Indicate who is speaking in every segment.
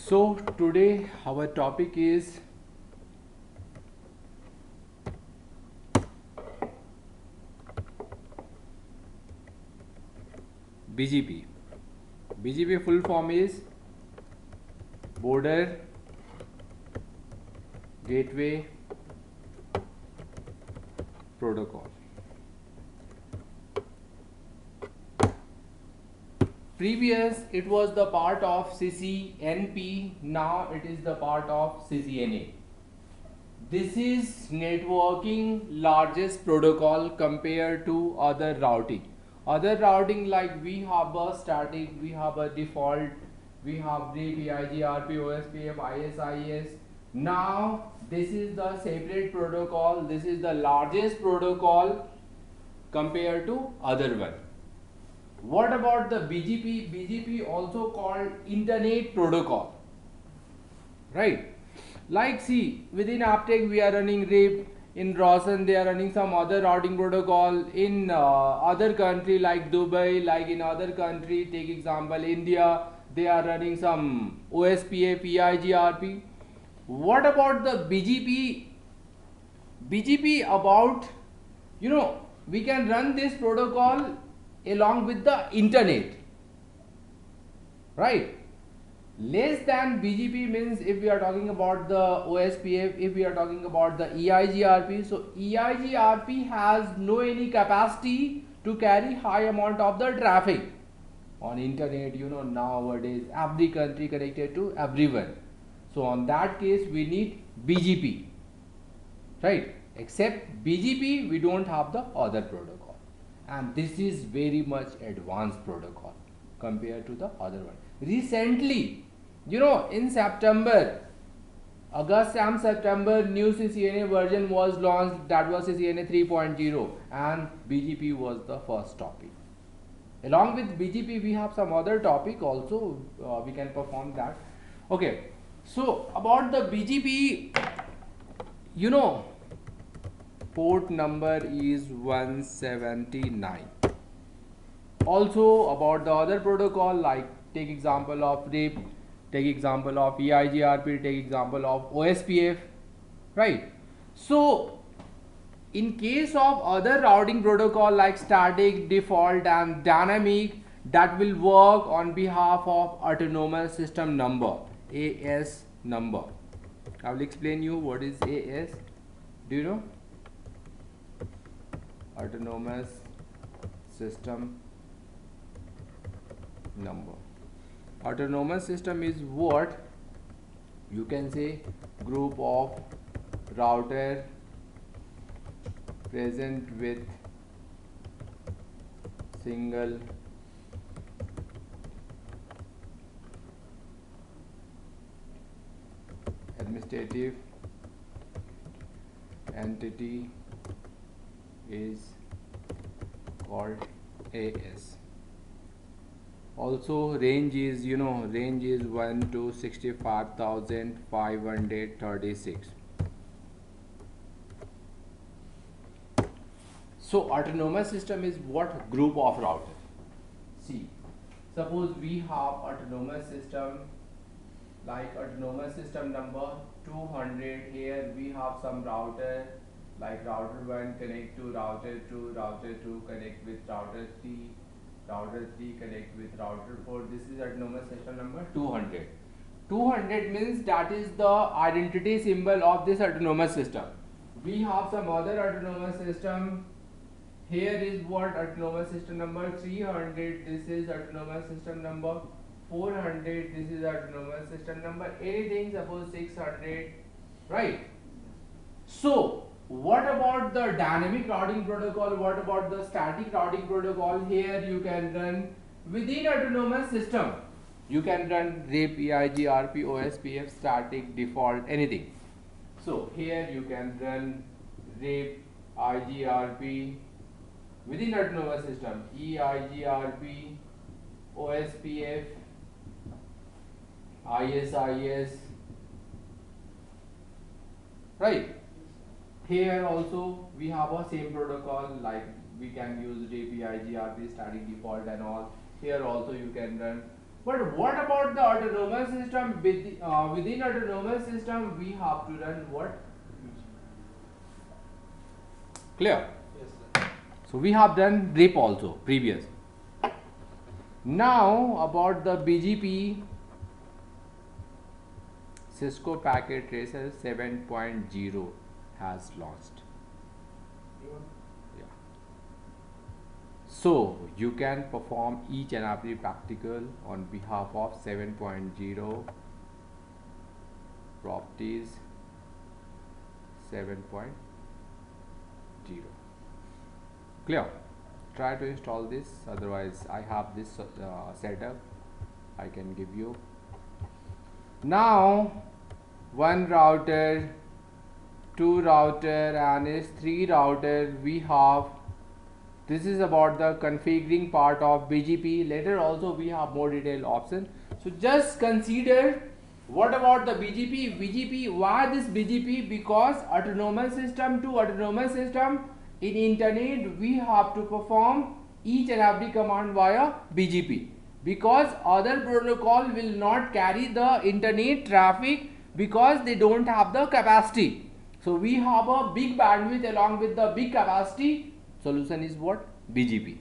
Speaker 1: So today our topic is BGP. BGP full form is Border Gateway Protocol. Previous it was the part of CCNP, now it is the part of CCNA. This is networking largest protocol compared to other routing. Other routing like we have a static, we have a default, we have BGP, OSPF, ISIS. Now this is the separate protocol. This is the largest protocol compared to other one. What about the BGP? BGP also called Internet Protocol, right? Like see, within Aptech we are running RIP, in Rawson they are running some other routing protocol, in other country like Dubai, like in other country, take example India, they are running some OSPF, EIGRP. What about the BGP? BGP about, we can run this protocol along with the internet, right? Less than BGP means if we are talking about the OSPF, if we are talking about the EIGRP, so EIGRP has no any capacity to carry high amount of the traffic on internet. Nowadays every country connected to everyone, so on that case we need BGP, right? Except BGP we don't have the other protocol, and this is very much advanced protocol compared to the other one. Recently, in August and September, new CCNA version was launched, that was CCNA 3.0, and BGP was the first topic. Along with BGP we have some other topic also, we can perform that. Okay, so about the BGP, port number is 179. Also about the other protocol, like take example of RIP, take example of EIGRP, take example of OSPF, right? So in case of other routing protocol like static, default and dynamic, that will work on behalf of autonomous system number, AS number. I will explain you what is AS. Do you know? Autonomous system number. Autonomous system is what you can say group of router present with single administrative entity is called AS. Also range is, range is 1 to 65,536. So autonomous system is what group of router. See, suppose we have autonomous system like autonomous system number 200. Here we have some router like router 1 connect to router 2, router 2 connect with router 3, router 3 connect with router 4. This is autonomous system number 200. 200 means that is the identity symbol of this autonomous system. We have some other autonomous system. Here is what autonomous system number 300. This is autonomous system number 400. This is autonomous system number anything, suppose 600, right? So what about the dynamic routing protocol? What about the static routing protocol? Here you can run within autonomous system. You can run RIP, EIGRP, OSPF, static, default, anything. So here you can run RIP, IGRP within autonomous system, EIGRP, OSPF, ISIS, right? Here also we have a same protocol, like we can use RIP, IGRP, static, default and all. Here also you can run. But what about the autonomous system? Within autonomous system, we have to run what? Clear?
Speaker 2: Yes, sir.
Speaker 1: So we have done RIP also previous. Now about the BGP Cisco Packet Tracer 7.0 has launched. Yeah. So you can perform each and every practical on behalf of 7.0 properties 7.0. Clear? Try to install this, otherwise I have this setup I can give you. Now one router, two router and is three router we have. This is about the configuring part of BGP. Later also we have more detailed option. So just consider what about the BGP. Why this BGP? Because autonomous system to autonomous system in internet we have to perform each and every command via BGP, because other protocol will not carry the internet traffic because they don't have the capacity. So we have a big bandwidth along with the big capacity. Solution is what? BGP.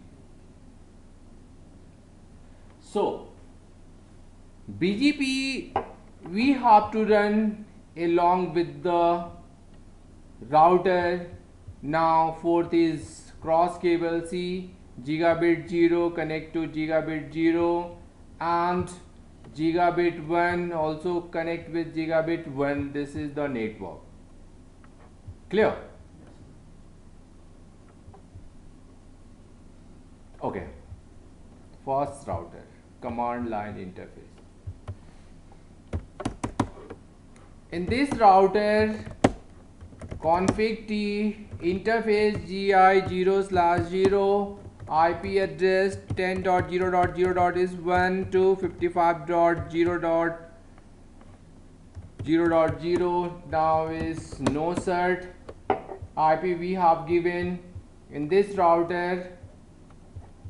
Speaker 1: So BGP we have to run along with the router. Now fourth is cross cable C, gigabit 0 connect to gigabit 0 and gigabit 1 also connect with gigabit 1. This is the network. Clear? Okay. First router, command line interface. In this router, config T, interface GI0/0, IP address 10.0.0. is 1 to 55.0.0.0. Now is no cert. IP we have given in this router.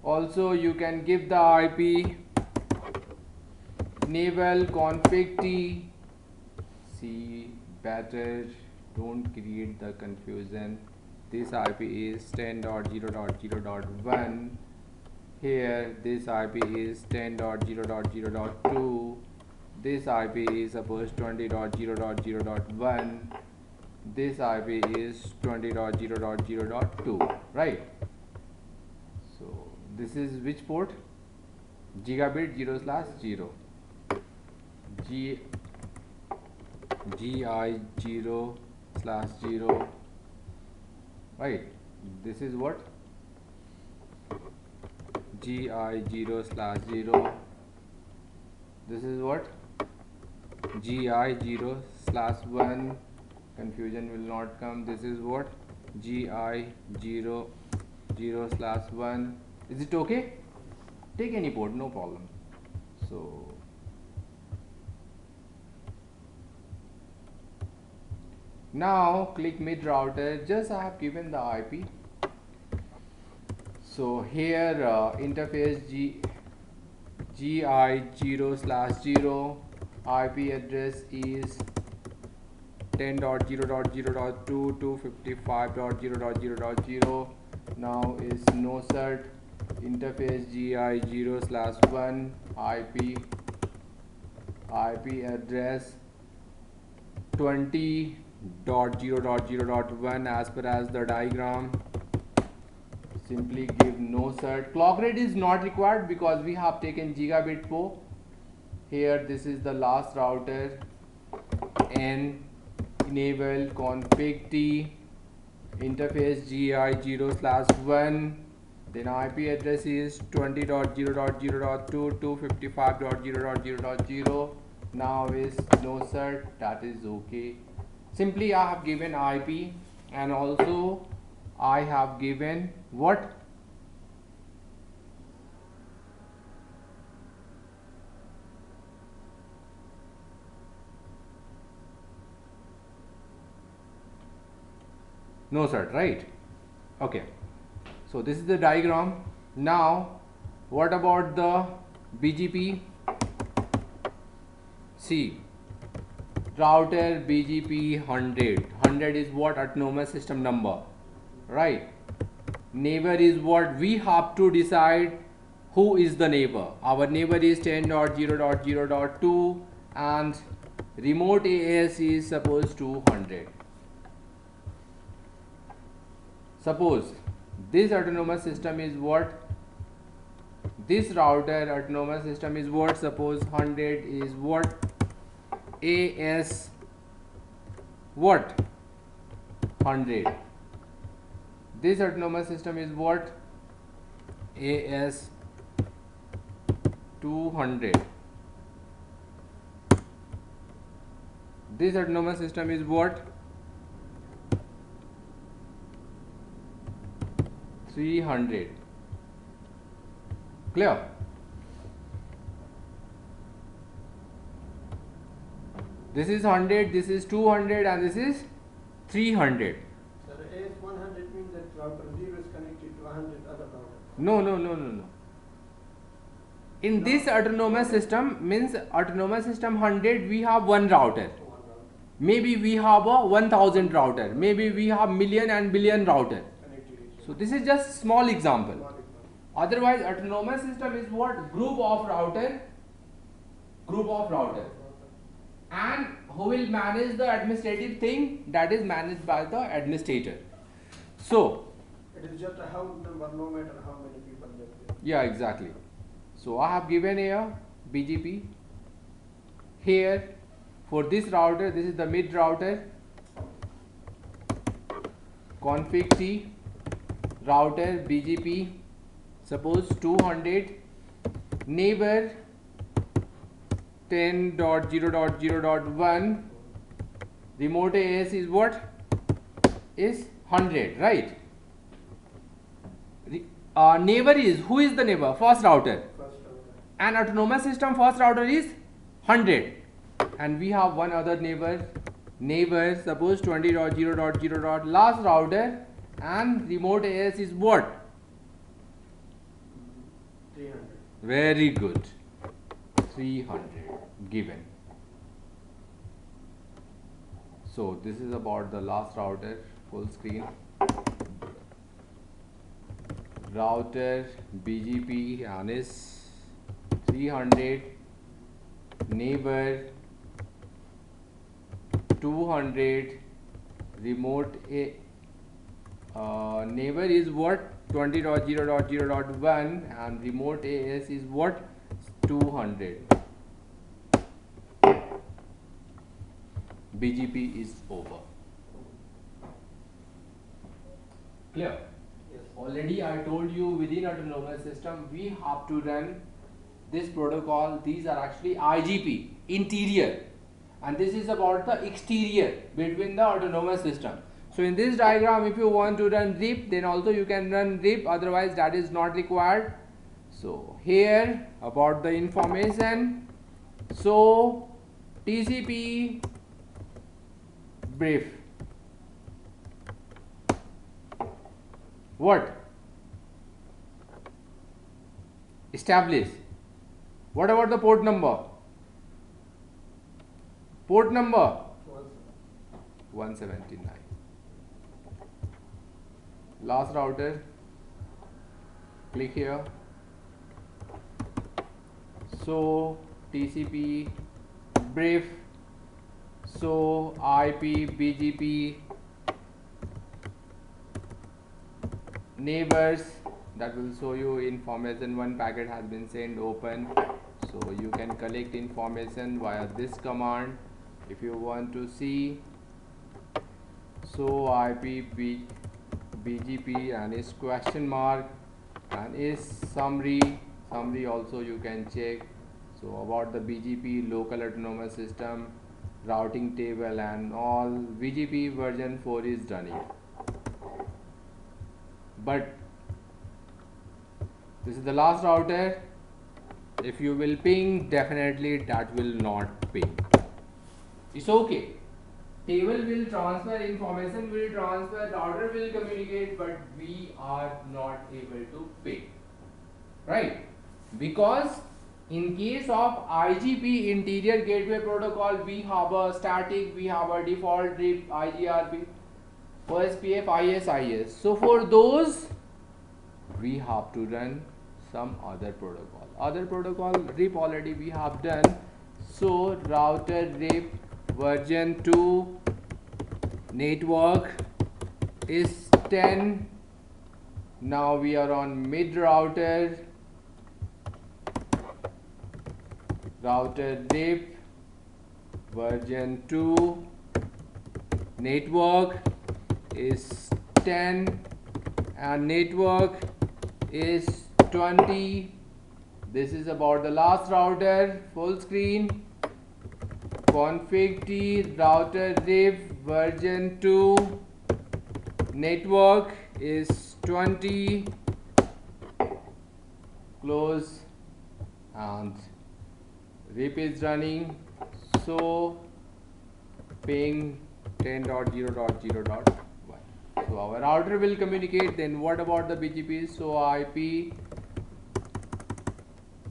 Speaker 1: Also you can give the IP enable config T. See, better don't create the confusion. This IP is 10.0.0.1. Here this IP is 10.0.0.2. This IP is suppose 20.0.0.1. This IP is 20.0.0.2, right? So this is which port? Gigabit 0/0. GI0/0, right? This is what? GI0/0. This is what? GI0/1. Confusion will not come. This is what? GI0/1. Is it okay? Take any port, no problem. So now click mid router. Just I have given the IP. So here interface GI0/0. IP address is 10.0.0.2 to 55.0.0.0. Now is no cert. Interface GI0/1. IP address 20.0.0.1 as per as the diagram. Simply give no cert. Clock rate is not required because we have taken gigabit PO. Here this is the last router. N enable config T, interface GI0/1. Then IP address is 20.0.0.2 to 55.0.0.0. Now is no cert. That is okay. Simply I have given IP and also I have given what? No cert, right? Okay. So this is the diagram. Now what about the BGP? See, router BGP 100. 100 is what? Autonomous system number, right? Neighbor is what? We have to decide who is the neighbor. Our neighbor is 10.0.0.2 and remote AS is suppose 200. Suppose this autonomous system is what? This router autonomous system is what? Suppose 100 is what? AS what? 100. This autonomous system is what? AS 200. This autonomous system is what? 300. Clear? This is 100, this is 200 and this is 300.
Speaker 2: So the AS100 means that router 0 is connected to 100 other routers.
Speaker 1: No. In this autonomous system means autonomous system 100 we have one router. Maybe we have a 1000 router. Maybe we have million and billion router. So this is just small example. Otherwise autonomous system is what? Group of router. And who will manage the administrative thing? That is managed by the administrator. So
Speaker 2: it is just a house number no matter how many people live there.
Speaker 1: yeah, exactly. So I have given here BGP. Here for this router, this is the mid router. Config T router BGP. Suppose 200 neighbor 10.0.0.1 remote AS is what? Is 100, right? Neighbor is, who is the neighbor? First router. And autonomous system first router is 100. And we have one other neighbor suppose 20.0.0. Last router and remote AS is what?
Speaker 2: 300.
Speaker 1: Very good. 300 given. So this is about the last router, full screen. Router BGP and is 300, neighbor 200, remote neighbor is what? 20.0.0.1 and remote AS is what? 200. BGP is over. Clear?
Speaker 2: Yes.
Speaker 1: Already I told you within autonomous system we have to run this protocol. These are actually IGP, interior, and this is about the exterior between the autonomous system. So in this diagram if you want to run RIP, then also you can run RIP, otherwise that is not required. So here about the information. So TCP brief. What? Establish. What about the port number? Port number 179. Last router. Click here. So TCP brief. So IP BGP neighbors, that will show you information. One packet has been sent open, so you can collect information via this command if you want to see. So IP BGP and is question mark and is summary also you can check. So about the BGP local autonomous system routing table and all. BGP version 4 is done here, but this is the last router. If you will ping, definitely that will not ping. It's okay. Table will transfer, information will transfer, router will communicate, but we are not able to ping, right? Because In case of IGP interior gateway protocol, we have a static, we have a default RIP, IGRP, OSPF, IS. So for those, we have to run some other protocol. Other protocol RIP already we have done. So router RIP version 2 network is 10. Now we are on mid router. Router RIP version 2 network is 10 and network is 20. This is about the last router. Full screen. Config T router RIP version 2 network is 20. Close and RIP is running. So ping 10.0.0.1. So our router will communicate. Then what about the BGP? So IP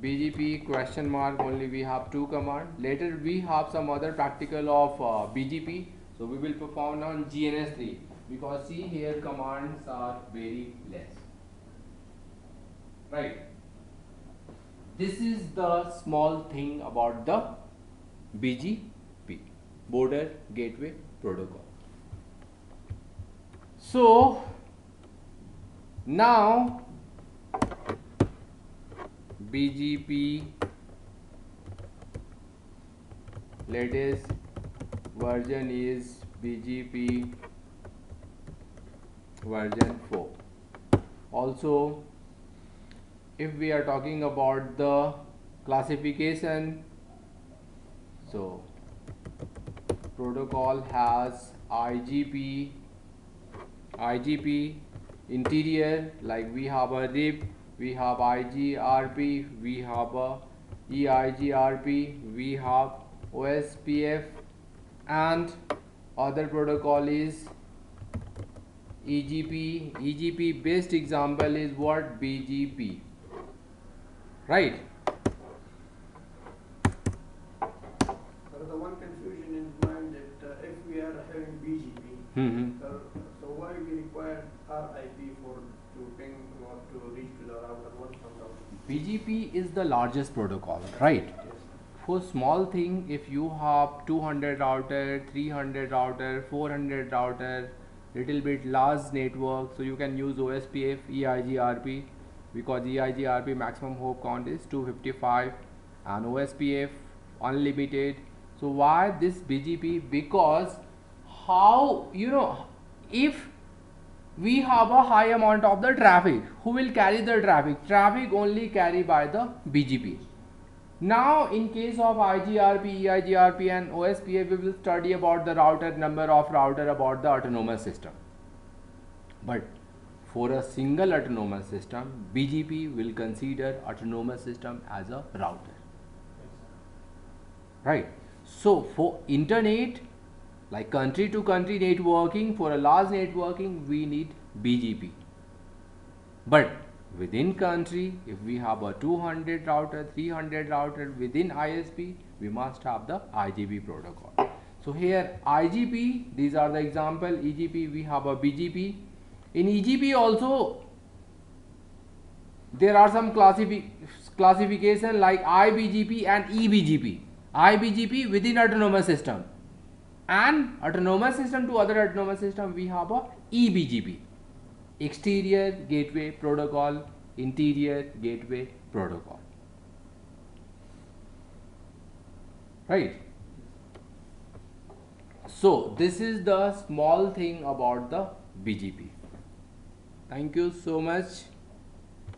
Speaker 1: BGP question mark, only we have two command. Later we have some other practical of BGP. So we will perform on GNS 3 because see here commands are very less. Right. This is the small thing about the BGP, border gateway protocol. So now BGP latest version is BGP version 4. Also, if we are talking about the classification, so protocol has IGP interior, like we have a RIP, we have IGRP, we have a EIGRP, we have OSPF, and other protocol is EGP. EGP best example is what? BGP, right?
Speaker 2: The one confusion in mind that if we are having BGP, so why we require RIP to ping or to reach to the router one from router?
Speaker 1: BGP is the largest protocol, right?
Speaker 2: Yes.
Speaker 1: For small thing, if you have 200 router, 300 router, 400 router, little bit large network, so you can use OSPF, EIGRP, because EIGRP maximum hop count is 255 and OSPF unlimited. So why this BGP? Because how, if we have a high amount of the traffic, who will carry the traffic? Traffic only carry by the BGP. Now in case of IGRP, EIGRP and OSPF, we will study about the router, number of router, about the autonomous system. But for a single autonomous system, BGP will consider autonomous system as a router. Right. So for internet, like country to country networking, for a large networking, we need BGP. But within country, if we have a 200 router, 300 router within ISP, we must have the IGP protocol. So here IGP, these are the example. EGP, we have a BGP. In EGP also, there are some classification like IBGP and EBGP. IBGP within autonomous system, and autonomous system to other autonomous system, we have a EBGP, exterior gateway protocol, interior gateway protocol, right? So this is the small thing about the BGP. Thank you so much.